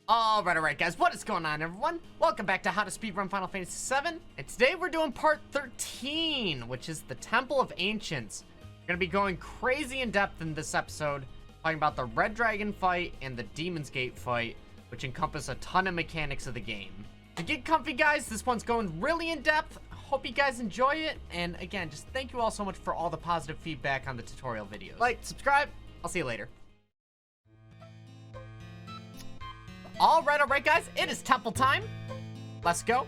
Alright, guys, what is going on, everyone? Welcome back to How to Speedrun Final Fantasy VII, and today we're doing part 13, which is the Temple of Ancients. We're gonna be going crazy in depth in this episode, talking about the Red Dragon fight and the Demon's Gate fight, which encompass a ton of mechanics of the game. So get comfy, guys, this one's going really in depth. Hope you guys enjoy it, and again, just thank you all so much for all the positive feedback on the tutorial videos. Like, subscribe, I'll see you later. Alright, guys, it is temple time. Let's go.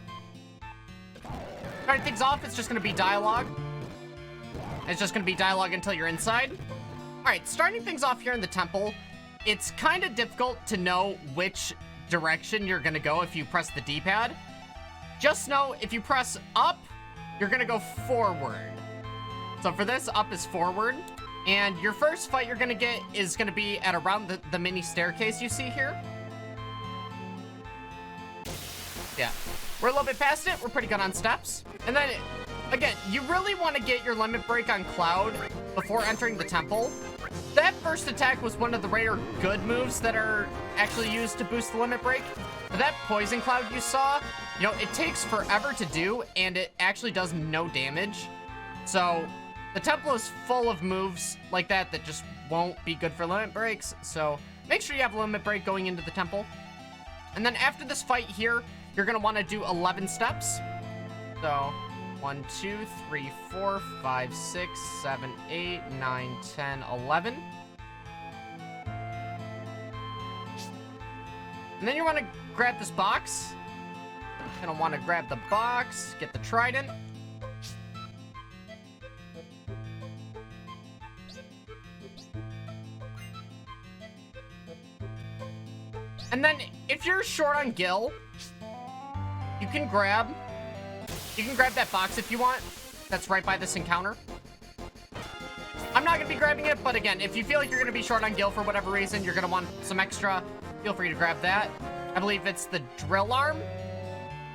Starting things off, it's just gonna be dialogue. It's just gonna be dialogue until you're inside. Alright, starting things off here in the temple, it's kind of difficult to know which direction you're gonna go if you press the D-pad. Just know, if you press up, you're gonna go forward. So for this, up is forward. And your first fight you're gonna get is gonna be at around the mini staircase you see here. Yeah, we're a little bit past it. We're pretty good on steps. And then, again, you really want to get your limit break on Cloud before entering the temple. That first attack was one of the rare good moves that are actually used to boost the limit break. But that Poison Cloud you saw, you know, it takes forever to do, and it actually does no damage. So, the temple is full of moves like that that just won't be good for limit breaks. So, make sure you have a limit break going into the temple. And then after this fight here, you're going to want to do 11 steps. So, 1, 2, 3, 4, 5, 6, 7, 8, 9, 10, 11. And then you want to grab this box. You're going to want to grab the box, get the trident. And then, if you're short on gil, you can grab that box if you want. That's right by this encounter. I'm not going to be grabbing it, but again, if you feel like you're going to be short on gil for whatever reason, you're going to want some extra, feel free to grab that. I believe it's the drill arm.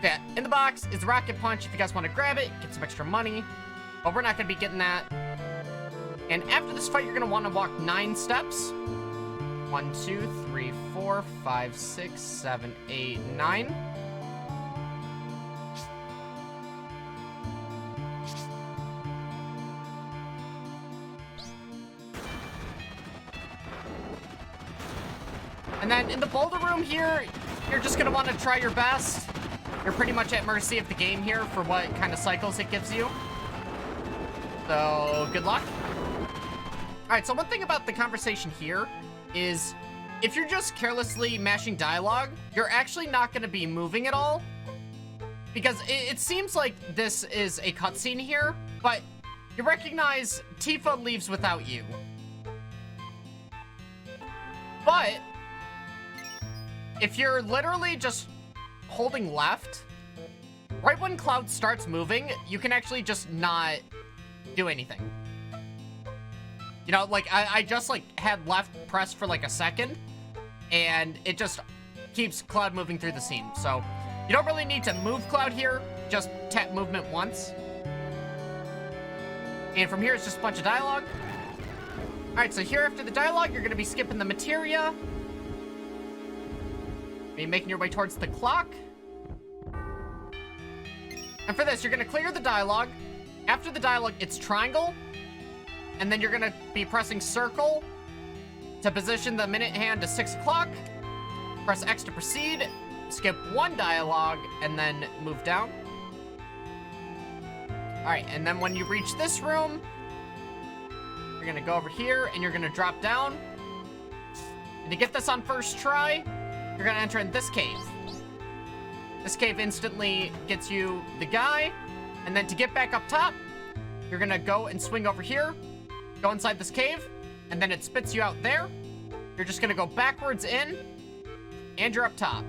Yeah, in the box is the rocket punch. If you guys want to grab it, get some extra money. But we're not going to be getting that. And after this fight, you're going to want to walk 9 steps. 1, 2, 3, 4, 5, 6, 7, 8, 9. And then in the boulder room here, you're just going to want to try your best. You're pretty much at mercy of the game here for what kind of cycles it gives you. So, good luck. Alright, so one thing about the conversation here is if you're just carelessly mashing dialogue, you're actually not going to be moving at all. Because it seems like this is a cutscene here, but you recognize Tifa leaves without you. But if you're literally just holding left, right when Cloud starts moving, you can actually just not do anything. You know, like, I just, like, had left pressed for, like, a second, and it just keeps Cloud moving through the scene. So, you don't really need to move Cloud here, just tap movement once. And from here, it's just a bunch of dialogue. Alright, so here after the dialogue, you're going to be skipping the materia. Be making your way towards the clock. And for this, you're going to clear the dialogue. After the dialogue, it's triangle. And then you're going to be pressing circle to position the minute hand to 6 o'clock. Press X to proceed. Skip 1 dialogue, and then move down. Alright, and then when you reach this room, you're going to go over here, and you're going to drop down. And to get this on first try, you're going to enter in this cave. This cave instantly gets you the guy. And then to get back up top, you're going to go and swing over here. Go inside this cave. And then it spits you out there. You're just going to go backwards in. And you're up top.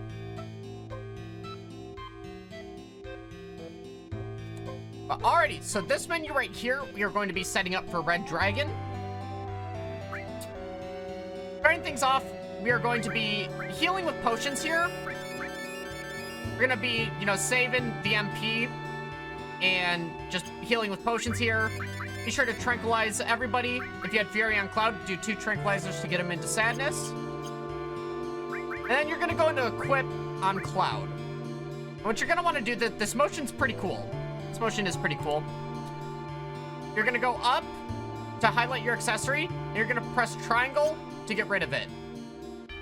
But alrighty, so this menu right here, we are going to be setting up for Red Dragon. Starting things off, we are going to be healing with potions here. We're going to be, you know, saving the MP and just healing with potions here. Be sure to tranquilize everybody. If you had Fury on Cloud, do 2 tranquilizers to get him into sadness. And then you're gonna go into equip on Cloud. And what you're gonna wanna do, this motion's pretty cool. This motion is pretty cool. You're gonna go up to highlight your accessory, and you're gonna press triangle to get rid of it.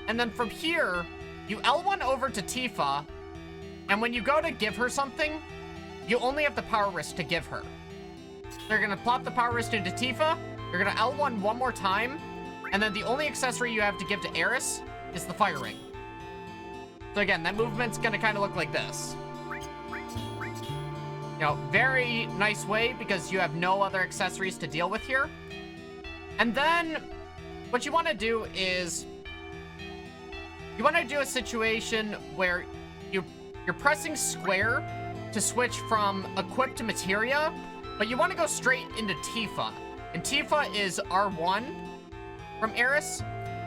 And then from here, you L1 over to Tifa, and when you go to give her something, you only have the power wrist to give her. So you're gonna plop the power wrist into Tifa, you're gonna L1 one more time, and then the only accessory you have to give to Aeris is the fire ring. So again, that movement's gonna kind of look like this. You know, very nice way because you have no other accessories to deal with here. And then what you want to do is you want to do a situation where you're pressing square to switch from equip to materia, but you want to go straight into Tifa. And Tifa is R1 from Aeris.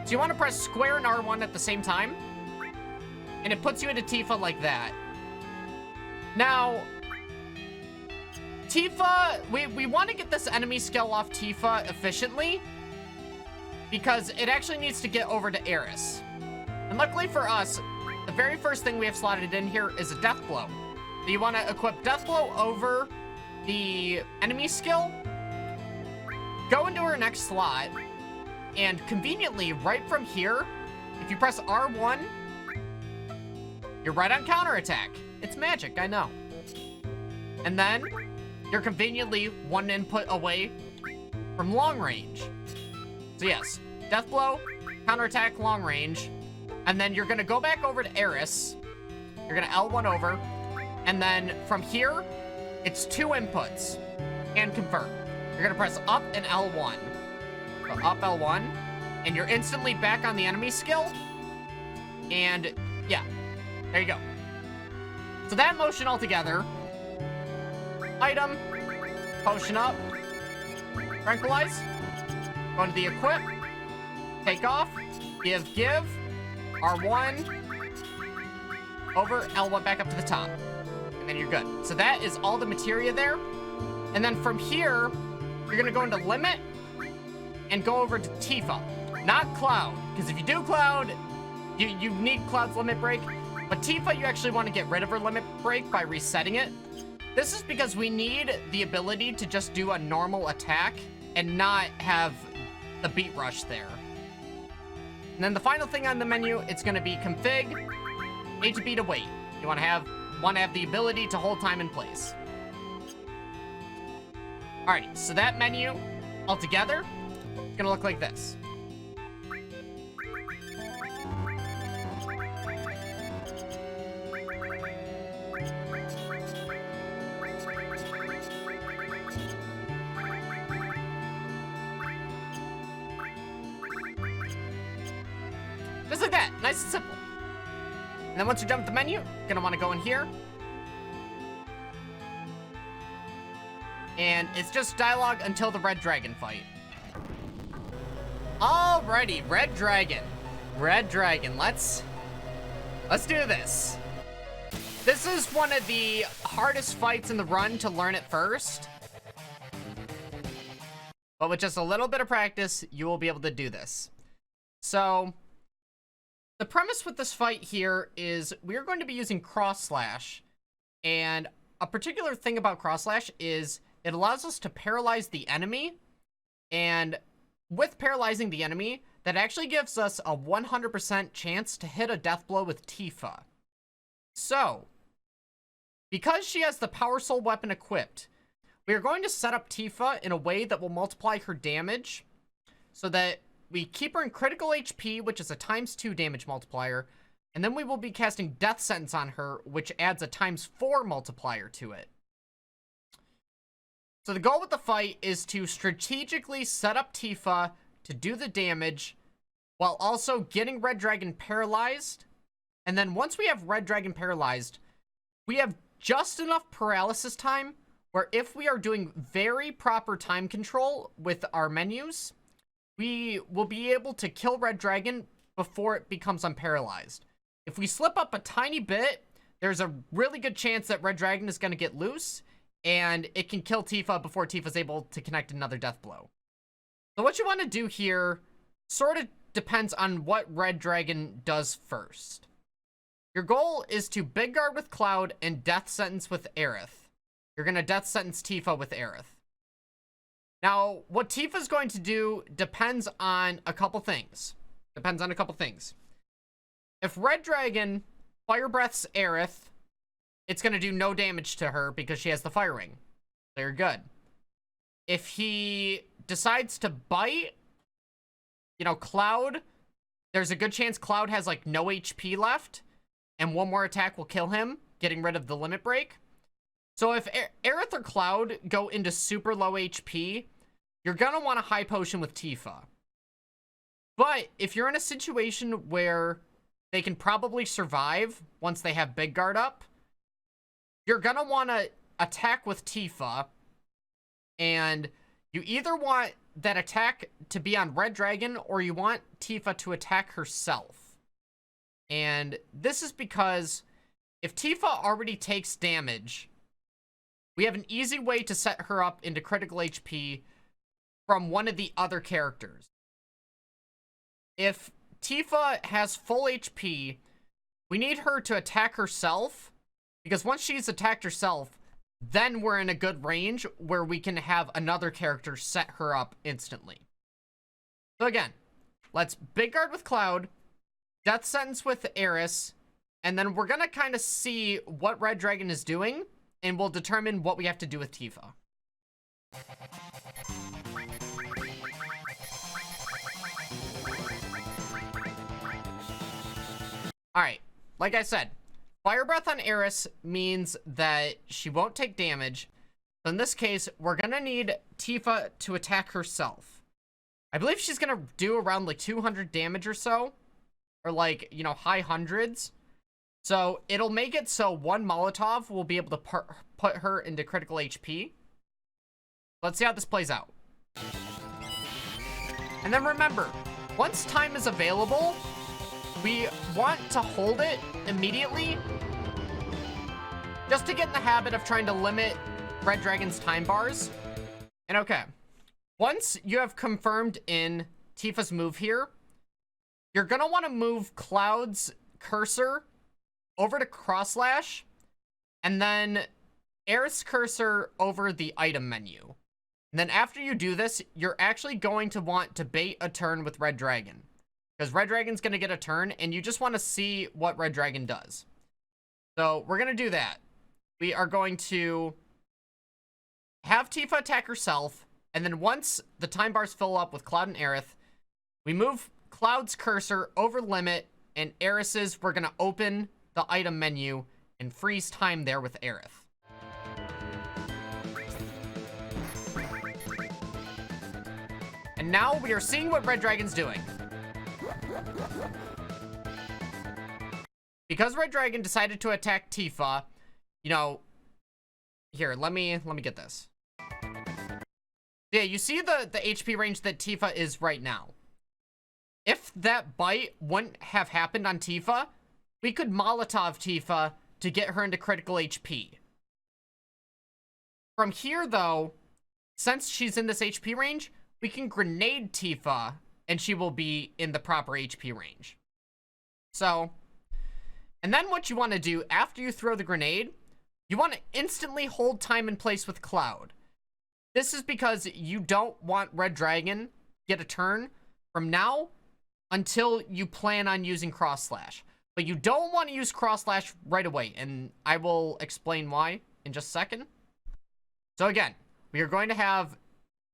So you want to press square and R1 at the same time. And it puts you into Tifa like that. Now, Tifa, we want to get this enemy skill off Tifa efficiently because it actually needs to get over to Aeris. And luckily for us, the very first thing we have slotted in here is a Death Blow. So you want to equip Death Blow over the enemy skill, go into her next slot, and conveniently, right from here, if you press R1, you're right on counterattack. It's magic, I know. And then, you're conveniently one input away from long range. So yes, Death Blow, counterattack, long range, and then you're gonna go back over to Aeris. You're gonna L1 over, and then from here, it's 2 inputs, and confirm. You're gonna press up and L1. So up L1, and you're instantly back on the enemy skill, and yeah, there you go. So that motion altogether, item, potion up, tranquilize, go into the equip, take off, give, R1, over, L1 back up to the top, and then you're good. So that is all the materia there. And then from here, you're gonna go into limit and go over to Tifa, not Cloud, because if you do Cloud, you need Cloud's limit break, but Tifa, you actually want to get rid of her limit break by resetting it. This is because we need the ability to just do a normal attack and not have the beat rush there. And then the final thing on the menu, it's going to be config, ATB to wait. You want to have the ability to hold time in place. Alright, so that menu altogether is going to look like this. Just like that, nice and simple. And then once you're done with the menu, you're gonna wanna go in here. And it's just dialogue until the Red Dragon fight. Alrighty, Red Dragon. Red Dragon, let's do this. This is one of the hardest fights in the run to learn it first. But with just a little bit of practice, you will be able to do this. So, the premise with this fight here is we're going to be using cross slash, and a particular thing about cross slash is it allows us to paralyze the enemy, and with paralyzing the enemy, that actually gives us a 100% chance to hit a death blow with Tifa. So, because she has the Power Soul weapon equipped, we are going to set up Tifa in a way that will multiply her damage so that we keep her in critical HP, which is a ×2 damage multiplier, and then we will be casting Death Sentence on her, which adds a ×4 multiplier to it. So the goal with the fight is to strategically set up Tifa to do the damage while also getting Red Dragon paralyzed. And then once we have Red Dragon paralyzed, we have just enough paralysis time where if we are doing very proper time control with our menus, we will be able to kill Red Dragon before it becomes unparalyzed. If we slip up a tiny bit, there's a really good chance that Red Dragon is going to get loose, and it can kill Tifa before Tifa's able to connect another death blow. So what you want to do here, sort of depends on what Red Dragon does first. Your goal is to Big Guard with Cloud and Death Sentence with Aerith. You're going to Death Sentence Tifa with Aerith. Now, what Tifa's going to do depends on a couple things. If Red Dragon Fire Breaths Aerith, it's going to do no damage to her because she has the Fire Ring. So you're good. If he decides to bite, you know, Cloud, there's a good chance Cloud has like no HP left, and one more attack will kill him, getting rid of the limit break. So if Aerith or Cloud go into super low HP, you're gonna want a high potion with Tifa. But if you're in a situation where they can probably survive once they have Big Guard up, you're gonna want to attack with Tifa, and you either want that attack to be on Red Dragon or you want Tifa to attack herself. And this is because if Tifa already takes damage, we have an easy way to set her up into critical HP from one of the other characters. If Tifa has full HP, we need her to attack herself, because once she's attacked herself, then we're in a good range where we can have another character set her up instantly. So again, let's Big Guard with Cloud, Death Sentence with Aerith, and then we're going to kind of see what Red Dragon is doing, and we'll determine what we have to do with Tifa. Alright, like I said, Fire Breath on Aerith means that she won't take damage. So in this case, we're going to need Tifa to attack herself. I believe she's going to do around like 200 damage or so. Or like, you know, high hundreds. So it'll make it so one Molotov will be able to put her into critical HP. Let's see how this plays out. And then remember, once time is available, we want to hold it immediately, just to get in the habit of trying to limit Red Dragon's time bars. And okay, once you have confirmed in Tifa's move here, you're going to want to move Cloud's cursor over to cross slash, and then Aerith's cursor over the item menu. And then after you do this, you're actually going to want to bait a turn with Red Dragon, because Red Dragon's going to get a turn, and you just want to see what Red Dragon does. So we're going to do that. We are going to have Tifa attack herself, and then once the time bars fill up with Cloud and Aerith, we move Cloud's cursor over limit, and Aerith's, we're going to open the item menu and freeze time there with Aerith. And now we are seeing what Red Dragon's doing. Because Red Dragon decided to attack Tifa, you know, here, let me get this. Yeah, you see the HP range that Tifa is right now. If that bite wouldn't have happened on Tifa, we could Molotov Tifa to get her into critical HP. From here, though, since she's in this HP range, we can grenade Tifa, and she will be in the proper HP range. So, and then what you want to do after you throw the grenade, you want to instantly hold time in place with Cloud. This is because you don't want Red Dragon to get a turn from now until you plan on using cross slash. But you don't want to use cross slash right away, and I will explain why in just a second. So again, we are going to have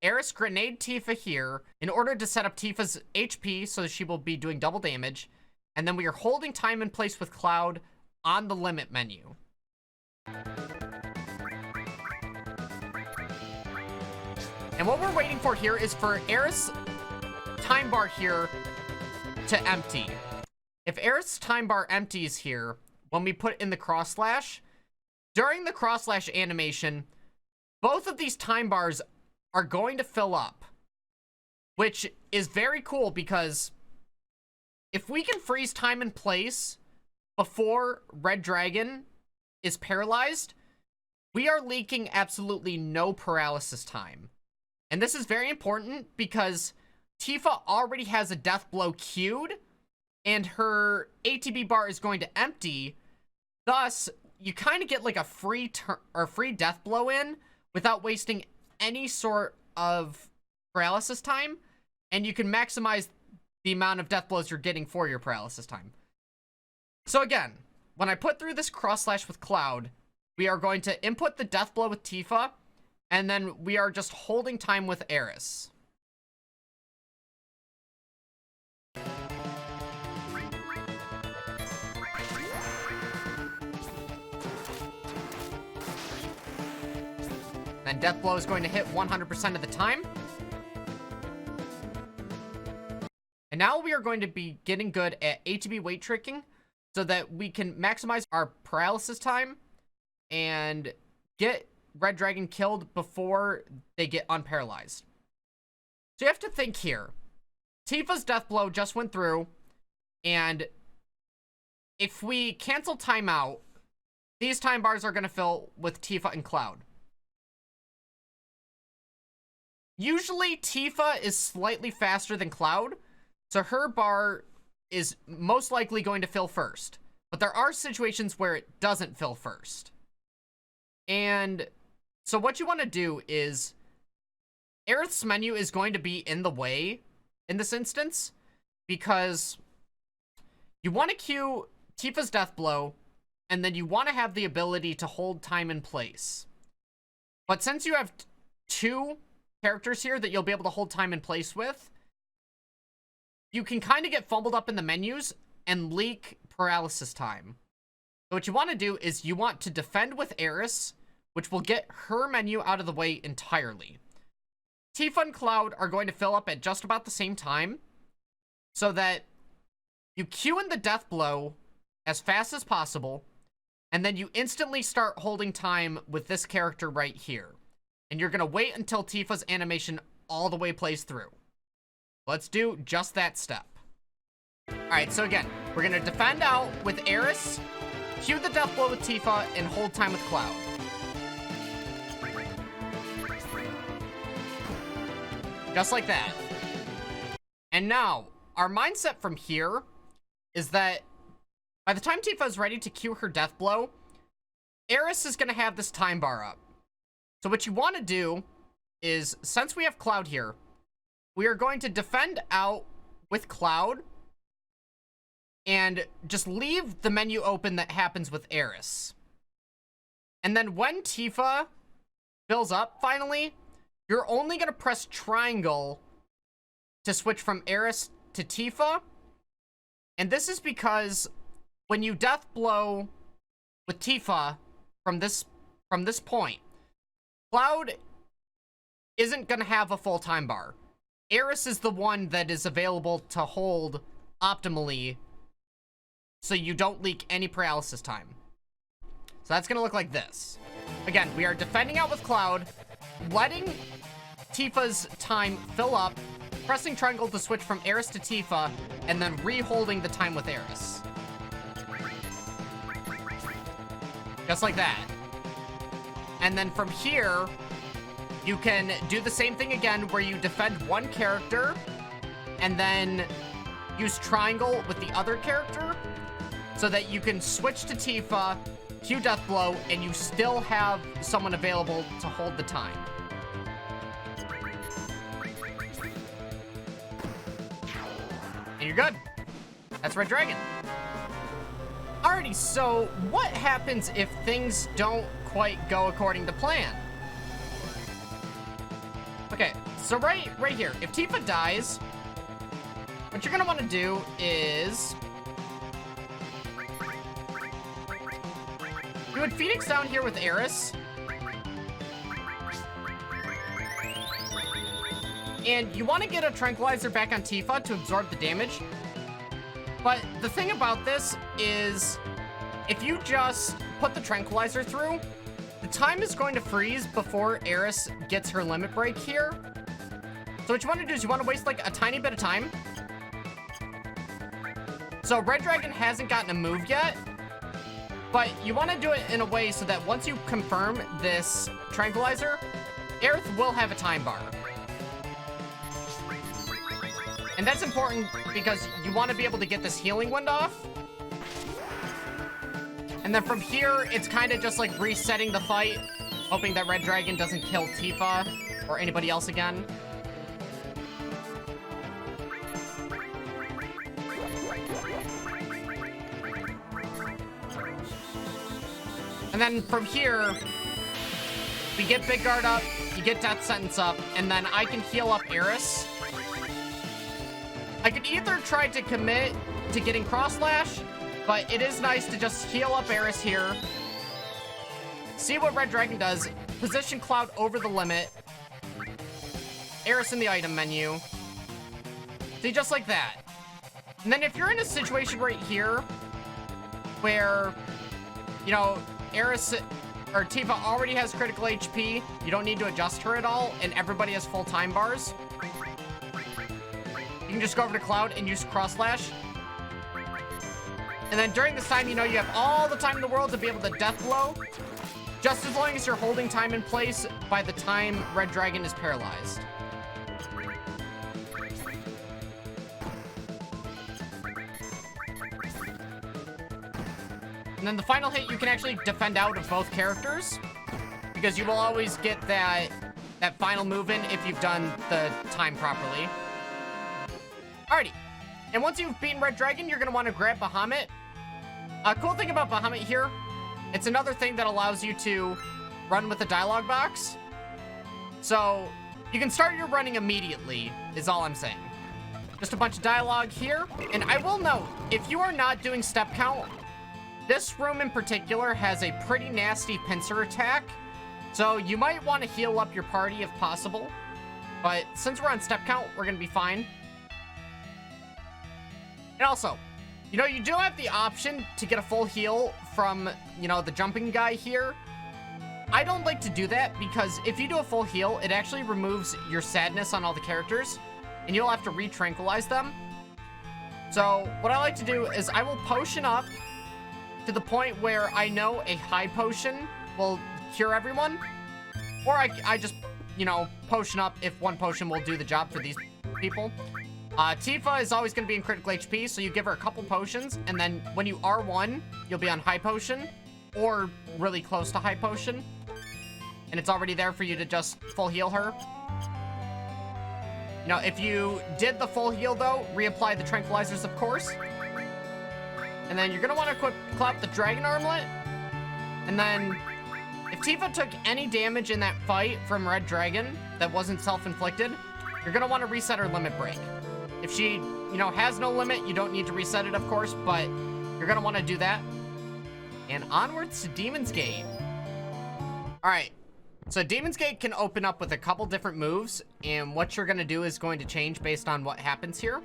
Aerith grenade Tifa here in order to set up Tifa's HP so she will be doing double damage. And then we are holding time in place with Cloud on the limit menu. And what we're waiting for here is for Aerith's time bar here to empty. If Aerith's time bar empties here, when we put in the cross slash, during the cross slash animation, both of these time bars are going to fill up, which is very cool because if we can freeze time in place before Red Dragon is paralyzed, we are leaking absolutely no paralysis time. And this is very important because Tifa already has a death blow queued, and her ATB bar is going to empty. Thus, you kind of get like a free death blow in without wasting any sort of paralysis time, and you can maximize the amount of death blows you're getting for your paralysis time. So again, when I put through this cross slash with Cloud, we are going to input the death blow with Tifa, and then we are just holding time with Aerith. Then death blow is going to hit 100% of the time. And now we are going to be getting good at ATB weight tricking so that we can maximize our paralysis time and get Red Dragon killed before they get unparalyzed. So you have to think here. Tifa's death blow just went through, and if we cancel timeout, these time bars are going to fill with Tifa and Cloud. Usually Tifa is slightly faster than Cloud, so her bar is most likely going to fill first. But there are situations where it doesn't fill first. And so what you want to do is, Aerith's menu is going to be in the way in this instance, because you want to queue Tifa's death blow, and then you want to have the ability to hold time in place. But since you have two characters here that you'll be able to hold time in place with, you can kind of get fumbled up in the menus and leak paralysis time. So what you want to do is you want to defend with Aerith, which will get her menu out of the way entirely. Tifa and Cloud are going to fill up at just about the same time, so that you queue in the death blow as fast as possible, and then you instantly start holding time with this character right here. And you're going to wait until Tifa's animation all the way plays through. Let's do just that step. Alright, so again, we're going to defend out with Aerith, cue the death blow with Tifa, and hold time with Cloud. Just like that. And now, our mindset from here is that by the time Tifa is ready to cue her death blow, Aerith is going to have this time bar up. So what you want to do is, since we have Cloud here, we are going to defend out with Cloud and just leave the menu open that happens with Aerith. And then when Tifa fills up finally, you're only going to press triangle to switch from Aerith to Tifa. And this is because when you death blow with Tifa from this point, Cloud isn't going to have a full time bar. Aerith is the one that is available to hold optimally, so you don't leak any paralysis time. So that's going to look like this. Again, we are defending out with Cloud, letting Tifa's time fill up, pressing triangle to switch from Aerith to Tifa, and then re-holding the time with Aerith. Just like that. And then from here, you can do the same thing again, where you defend one character, and then use triangle with the other character, so that you can switch to Tifa, cue death blow, and you still have someone available to hold the time. And you're good. That's Red Dragon. Alrighty, so what happens if things don't quite go according to plan? Okay, so right here, if Tifa dies, what you're gonna want to do is you would Phoenix down here with Aerith, and you want to get a tranquilizer back on Tifa to absorb the damage. But the thing about this is, if you just put the tranquilizer through, the time is going to freeze before Aerith gets her limit break here. So what you want to do is you want to waste like a tiny bit of time. So Red Dragon hasn't gotten a move yet, but you want to do it in a way so that once you confirm this tranquilizer, Aerith will have a time bar. And that's important because you want to be able to get this healing wind off. And then from here, it's kind of just like resetting the fight, hoping that Red Dragon doesn't kill Tifa or anybody else again. And then from here, we get Big Guard up, you get Death Sentence up, and then I can heal up Eris. I could either try to commit to getting Cross Slash, but it is nice to just heal up Eris here. See what Red Dragon does. Position Cloud over the limit. Eris in the item menu. See, just like that. And then if you're in a situation right here where, you know, Eris or Tifa already has critical HP, you don't need to adjust her at all, and everybody has full time bars, you can just go over to Cloud and use Cross Slash. And then during this time, you know, you have all the time in the world to be able to death blow, just as long as you're holding time in place by the time Red Dragon is paralyzed. And then the final hit, you can actually defend out of both characters, because you will always get that final move in if you've done the time properly. Alrighty. And once you've beaten Red Dragon, you're going to want to grab Bahamut. A cool thing about Bahamut here, it's another thing that allows you to run with the dialogue box. So you can start your running immediately, is all I'm saying. Just a bunch of dialogue here. And I will note, if you are not doing step count, this room in particular has a pretty nasty pincer attack, so you might want to heal up your party if possible. But since we're on step count, we're going to be fine. And also, you know, you do have the option to get a full heal from, you know, the jumping guy here. I don't like to do that because if you do a full heal, it actually removes your sadness on all the characters, and you'll have to re-tranquilize them. So what I like to do is I will potion up to the point where I know a high potion will cure everyone. Or I just, you know, potion up if one potion will do the job for these people. Tifa is always going to be in critical HP, so you give her a couple potions, and then when you R1, you'll be on high potion, or really close to high potion. And it's already there for you to just full heal her. You know, if you did the full heal, though, reapply the tranquilizers, of course. And then you're going to want to equip Cloud the Dragon Armlet. And then, if Tifa took any damage in that fight from Red Dragon that wasn't self-inflicted, you're going to want to reset her limit break. If she, you know, has no limit, you don't need to reset it, of course, but you're going to want to do that. And onwards to Demon's Gate. Alright, so Demon's Gate can open up with a couple different moves, and what you're going to do is going to change based on what happens here.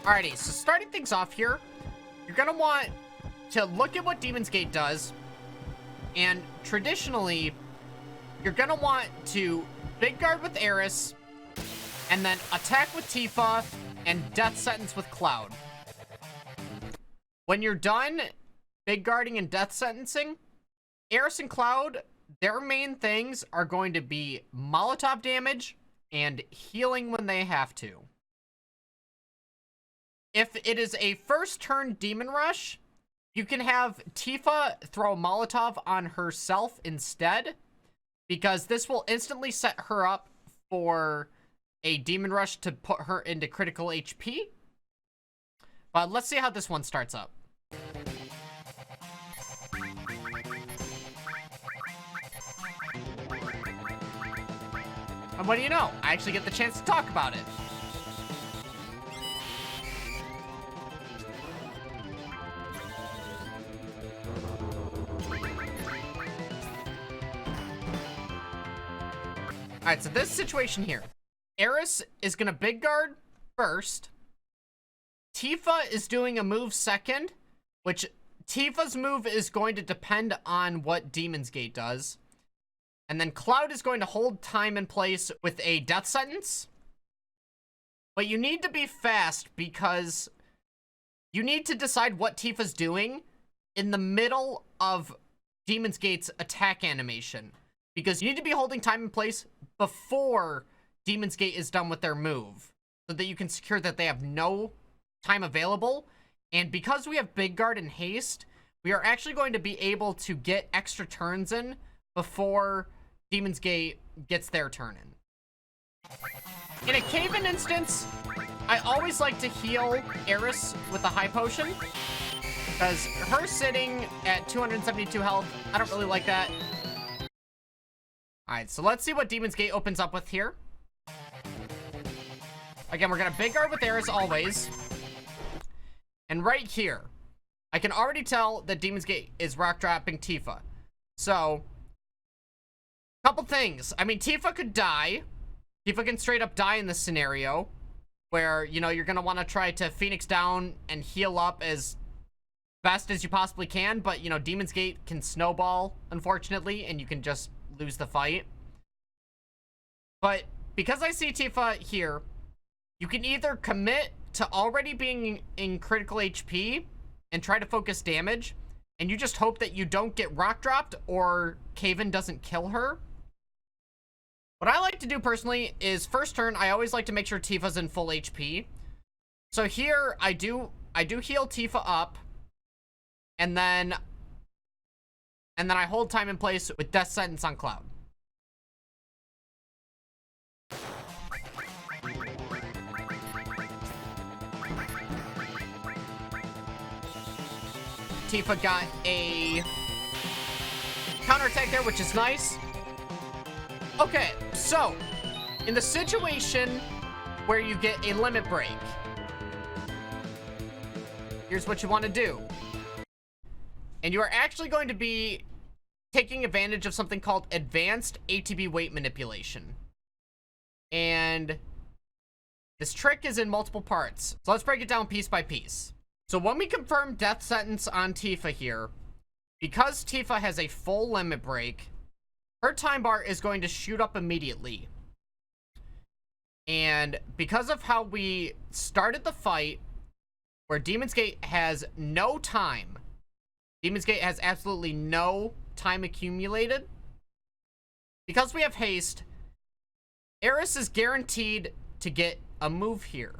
Alrighty, so starting things off here, you're going to want to look at what Demon's Gate does, and traditionally, you're going to want to Big Guard with Eris, and then attack with Tifa, and Death Sentence with Cloud. When you're done Big Guarding and Death Sentencing, Eris and Cloud, their main things are going to be Molotov damage and healing when they have to. If it is a first turn Demon Rush, you can have Tifa throw Molotov on herself instead, because this will instantly set her up for a Demon Rush to put her into critical HP. But let's see how this one starts up. And what do you know? I actually get the chance to talk about it. Alright, so this situation here. Eris is going to Big Guard first. Tifa is doing a move second, which Tifa's move is going to depend on what Demon's Gate does. And then Cloud is going to hold time in place with a Death Sentence. But you need to be fast because you need to decide what Tifa's doing in the middle of Demon's Gate's attack animation. Because you need to be holding time in place before Demon's Gate is done with their move. so that you can secure that they have no time available. And because we have Big Guard and Haste, we are actually going to be able to get extra turns in before Demon's Gate gets their turn in. In a cave-in instance, I always like to heal Eris with a high potion, because her sitting at 272 health, I don't really like that. Alright, so let's see what Demon's Gate opens up with here. Again, we're gonna Big Guard with Eris always. And right here, I can already tell that Demon's Gate is rock dropping Tifa. So, couple things. I mean, Tifa could die. Tifa can straight up die in this scenario, where, you know, you're gonna want to try to Phoenix down and heal up as best as you possibly can, but, you know, Demon's Gate can snowball, unfortunately, and you can just lose the fight. But because I see Tifa here, you can either commit to already being in critical HP and try to focus damage, and you just hope that you don't get rock dropped or Cave-In doesn't kill her. What I like to do personally is first turn, I always like to make sure Tifa's in full HP. So here I do heal Tifa up, and then I hold time in place with Death Sentence on Cloud. Tifa got a counterattack there, which is nice. Okay, so in the situation where you get a limit break, here's what you want to do. And you are actually going to be taking advantage of something called advanced ATB weight manipulation. And this trick is in multiple parts. So let's break it down piece by piece. So when we confirm Death Sentence on Tifa here, because Tifa has a full limit break, her time bar is going to shoot up immediately. And because of how we started the fight, where Demon's Gate has no time, Demon's Gate has absolutely no time accumulated, because we have haste, Eris is guaranteed to get a move here.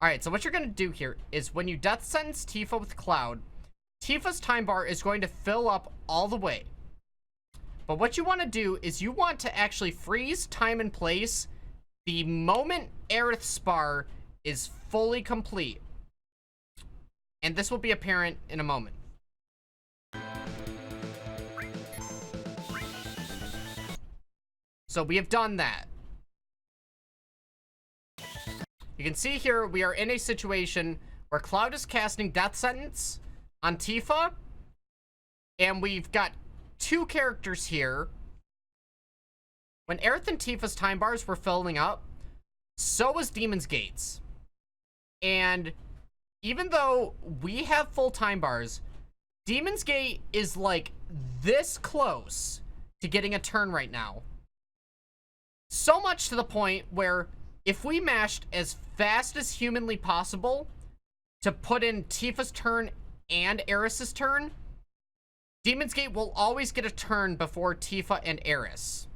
Alright, so what you're going to do here is when you Death Sentence Tifa with Cloud, Tifa's time bar is going to fill up all the way. But what you want to do is you want to actually freeze time and place the moment Aerith's spar is fully complete. And this will be apparent in a moment. So we have done that. You can see here we are in a situation where Cloud is casting Death Sentence on Tifa. And we've got two characters here. When Aerith and Tifa's time bars were filling up, so was Demon's Gate's. And even though we have full time bars, Demon's Gate is like this close to getting a turn right now. So much to the point where if we mashed as fast as humanly possible to put in Tifa's turn and Eris's turn, Demon's Gate will always get a turn before Tifa and Eris.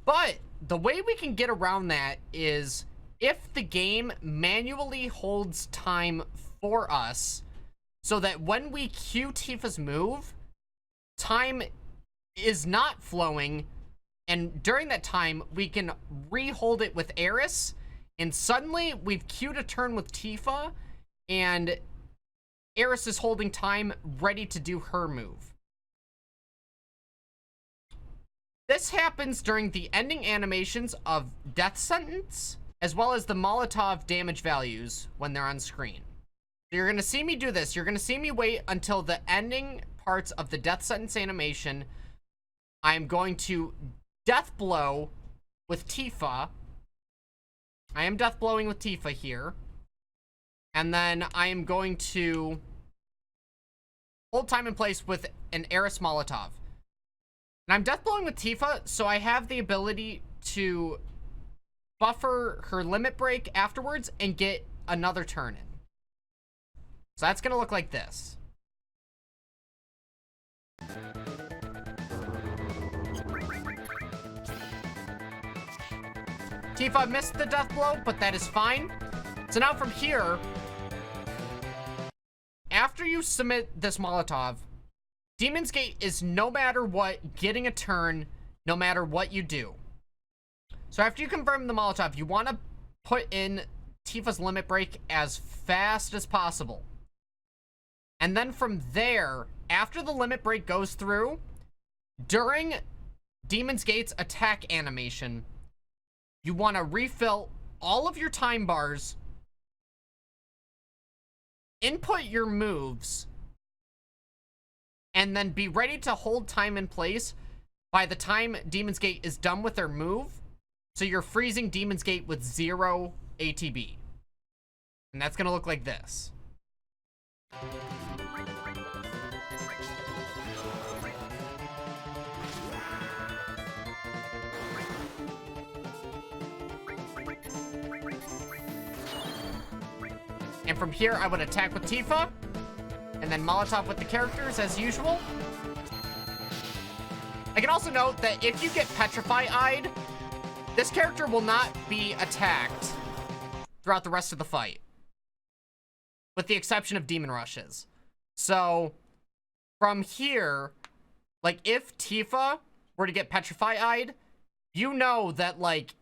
But the way we can get around that is if the game manually holds time for us so that when we cue Tifa's move, time is not flowing, and during that time we can re-hold it with Eris, and suddenly we've queued a turn with Tifa and Eris is holding time ready to do her move. This happens during the ending animations of Death Sentence, as well as the Molotov damage values when they're on screen. So you're going to see me do this. You're going to see me wait until the ending parts of the Death Sentence animation. I'm going to Death Blow with Tifa. I am Death Blowing with Tifa here. And then I am going to hold time in place with an Eris Molotov. And I'm Death Blowing with Tifa, so I have the ability to buffer her limit break afterwards and get another turn in. So that's going to look like this. Tifa missed the death blow, but that is fine. So now from here, after you submit this Molotov, Demon's Gate is no matter what, getting a turn, no matter what you do. So after you confirm the Molotov, you want to put in Tifa's limit break as fast as possible. And then from there, after the limit break goes through, during Demon's Gate's attack animation, you want to refill all of your time bars, input your moves, and then be ready to hold time in place by the time Demon's Gate is done with their move. So you're freezing Demon's Gate with 0 ATB. And that's going to look like this. And from here, I would attack with Tifa, and then Molotov with the characters as usual. I can also note that if you get Petrify-eyed, this character will not be attacked throughout the rest of the fight, with the exception of Demon Rushes. So from here, like, if Tifa were to get Petrify-eyed, you know that, like,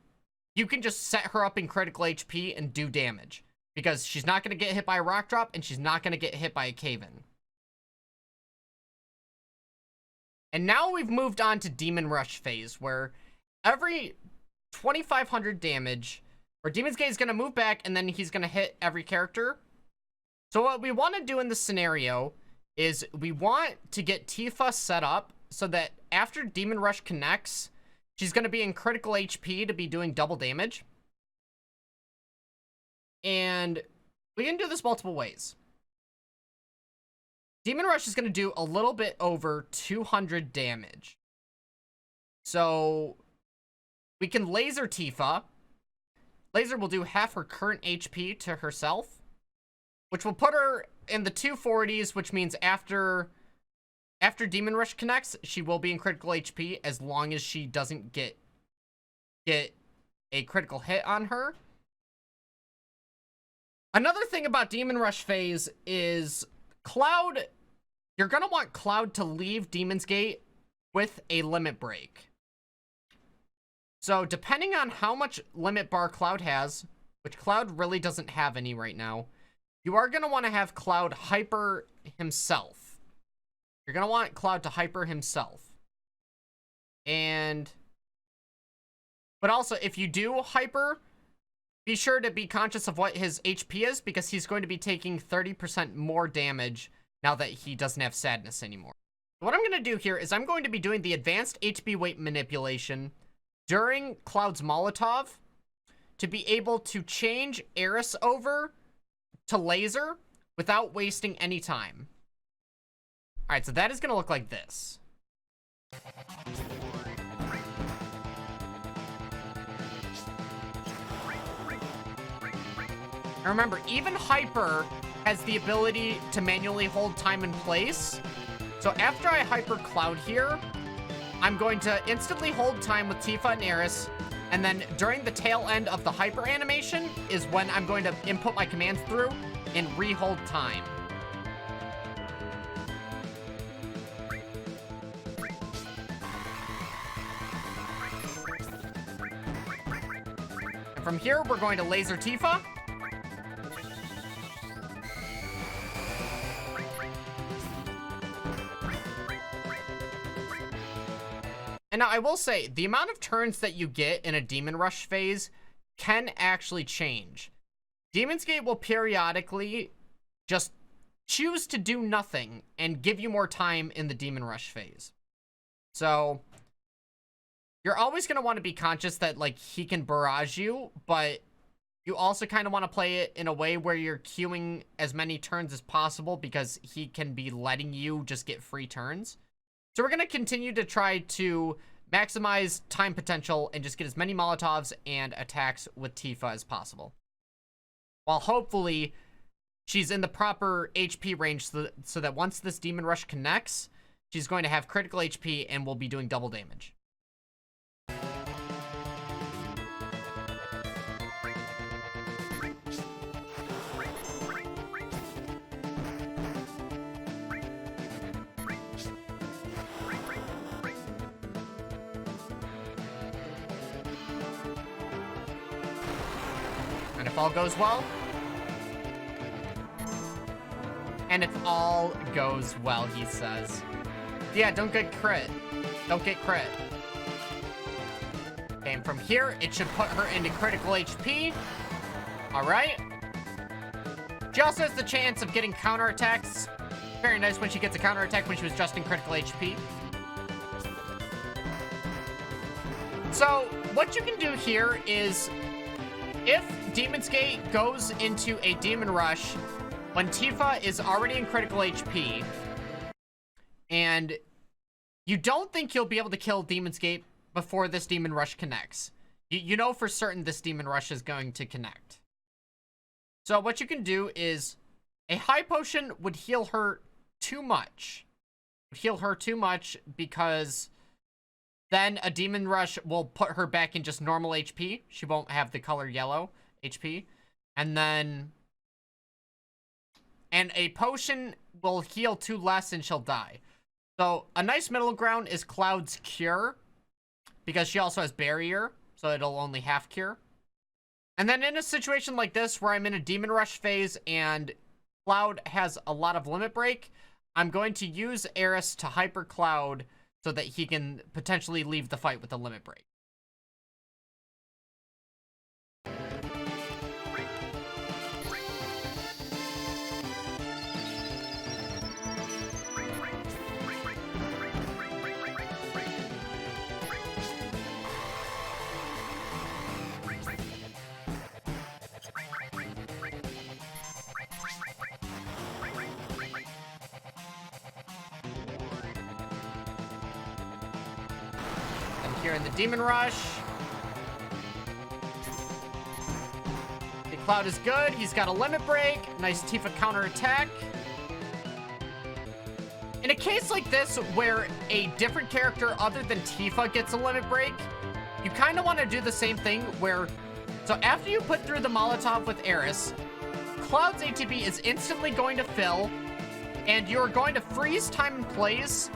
you can just set her up in critical HP and do damage. Because she's not going to get hit by a rock drop, and she's not going to get hit by a cave-in. And now we've moved on to Demon Rush phase, where every 2,500 damage, where Demon's Gate is going to move back, and then he's going to hit every character. So what we want to do in this scenario is we want to get Tifa set up so that after Demon Rush connects, she's going to be in critical HP to be doing double damage. And we can do this multiple ways. Demon Rush is going to do a little bit over 200 damage. So we can laser Tifa. Laser will do half her current HP to herself, which will put her in the 240s, which means after Demon Rush connects, she will be in critical HP as long as she doesn't get a critical hit on her. Another thing about Demon Rush phase is Cloud, you're going to want Cloud to leave Demon's Gate with a limit break. So depending on how much limit bar Cloud has, which Cloud really doesn't have any right now, you are going to want to have Cloud hyper himself. You're going to want Cloud to hyper himself. But also, if you do hyper, be sure to be conscious of what his HP is, because he's going to be taking 30% more damage now that he doesn't have sadness anymore. What I'm going to do here is I'm going to be doing the advanced HP weight manipulation during Cloud's Molotov to be able to change Eris over to laser without wasting any time. Alright, so that is going to look like this. And remember, even Hyper has the ability to manually hold time in place. So after I Hyper Cloud here, I'm going to instantly hold time with Tifa and Eris. And then during the tail end of the Hyper animation is when I'm going to input my commands through and re-hold time. And from here, we're going to laser Tifa. And now I will say, the amount of turns that you get in a Demon Rush phase can actually change. Demon's Gate will periodically just choose to do nothing and give you more time in the Demon Rush phase. So you're always going to want to be conscious that, like, he can barrage you, but you also kind of want to play it in a way where you're queuing as many turns as possible, because he can be letting you just get free turns. So we're going to continue to try to maximize time potential and just get as many Molotovs and attacks with Tifa as possible, while hopefully she's in the proper HP range so that once this Demon Rush connects, she's going to have critical HP and will be doing double damage. if all goes well. And if all goes well, he says. Yeah, don't get crit. Don't get crit. Okay, and from here, it should put her into critical HP. All right. She also has the chance of getting counterattacks. Very nice when she gets a counterattack when she was just in critical HP. So, what you can do here is, if Demon's Gate goes into a Demon Rush when Tifa is already in critical HP, and you don't think you'll be able to kill Demon's Gate before this Demon Rush connects. You know for certain this Demon Rush is going to connect. So what you can do is, a high potion would heal her too much. Would heal her too much because then a Demon Rush will put her back in just normal HP. She won't have the color yellow HP. And then... and a potion will heal too less and she'll die. So a nice middle ground is Cloud's Cure, because she also has Barrier, so it'll only half cure. And then in a situation like this where I'm in a Demon Rush phase and Cloud has a lot of limit break, I'm going to use Aeris to hyper Cloud so that he can potentially leave the fight with the limit break. Here in the Demon Rush. The Cloud is good. He's got a limit break. Nice Tifa counter attack. In a case like this where a different character other than Tifa gets a limit break, you kind of want to do the same thing where, so after you put through the Molotov with Aeris, Cloud's ATB is instantly going to fill, and you're going to freeze time and place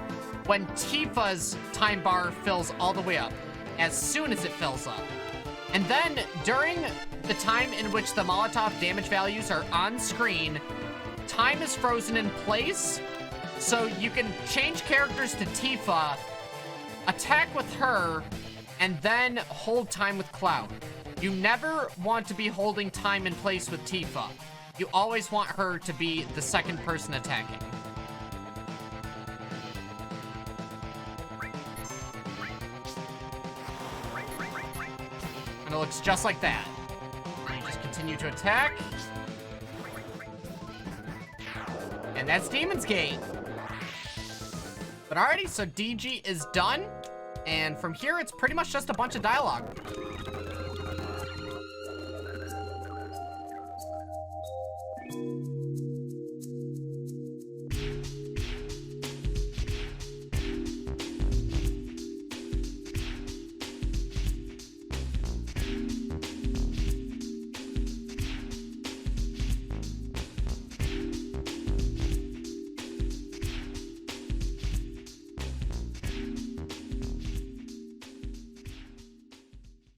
when Tifa's time bar fills all the way up, as soon as it fills up. And then, during the time in which the Molotov damage values are on screen, time is frozen in place, so you can change characters to Tifa, attack with her, and then hold time with Cloud. You never want to be holding time in place with Tifa. You always want her to be the second person attacking. And it looks just like that. And you just continue to attack. And that's Demon's Gate. But alrighty, so DG is done. And from here, it's pretty much just a bunch of dialogue.